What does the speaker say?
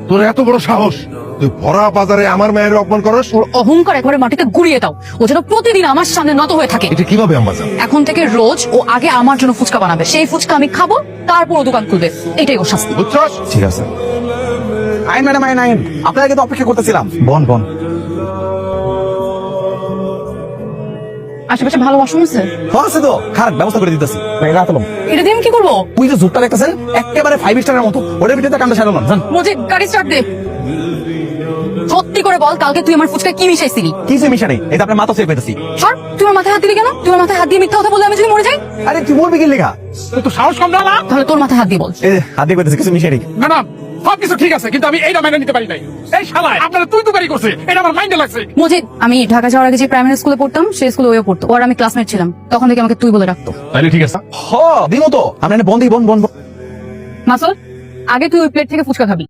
তোর এত বড় সাহস, তুই ভরা বাজারে আমার মায়ের অপমান করস? ওর অহংকার একবারে মাটিতে গুড়িয়ে দাও। ও যেন প্রতিদিন আমার সামনে নত হয়ে থাকে। এটা কিভাবে আম্মাজান? এখন থেকে রোজ ও আগে আমার জন্য ফুচকা বানাবে, সেই ফুচকা আমি খাবো, তারপর ও দোকান খুলবে। এটাই ওর শাস্তি। বুঝছস? ঠিক আছে। আইন ম্যাডাম, আইন আইন, আপনাকে কিন্তু অপেক্ষা করতেছিলাম। বন বন। আশেপাশে ভালো ওয়াশরুম আছে? আছে তো, খারাপ ব্যবস্থা করে দিতেছি। এটা দিয়ে আমি কি করবো? ওই যে জুটটা দেখতেছেন, একেবারে 5 স্টারের মতো, ওটার ভিতরে কামটা সারালাম। জান মজিদ, গাড়ি স্টার্ট দে। সত্যি করে বল, কালকে তুই আমার ফুচকা কি মিশাইছিলি? কিছু মিশা নেই, এই তো আপনার মাথা চেপে পেতেছি। সর, তুই আমার মাথায় হাত দিলি কেন? তুই আমার মাথায় হাত দিয়ে মিথ্যা কথা বললে আমি যদি মরে যাই? আরে তুই বলবি কি লেখা? তো সাহস কম না? তাহলে তোর মাথায় হাত দিয়ে বল। এই যে হাত দিয়ে পেতেছি, কিছু মিশা নেই। ম্যাডাম সবকিছু ঠিক আছে, কিন্তু আমি এইটা মেনে নিতে পারি নাই। এই শালায় আপনারা তুই তুকারি করছে, এটা আমার মাইন্ডে লাগছে। মজিদ, আমি ঢাকা যাওয়ার আগে যে প্রাইমারি স্কুলে পড়তাম, সেই স্কুলে ওও পড়তো। ওর আমি ক্লাসমেট ছিলাম, তখন থেকে আমাকে তুই বলে রাখতো। তাহলে ঠিক আছে। হ দিমো তো, আপনার বন্ধ বন বন। মাসুদ, আগে তুই ওই প্লেট থেকে ফুচকা খাবি।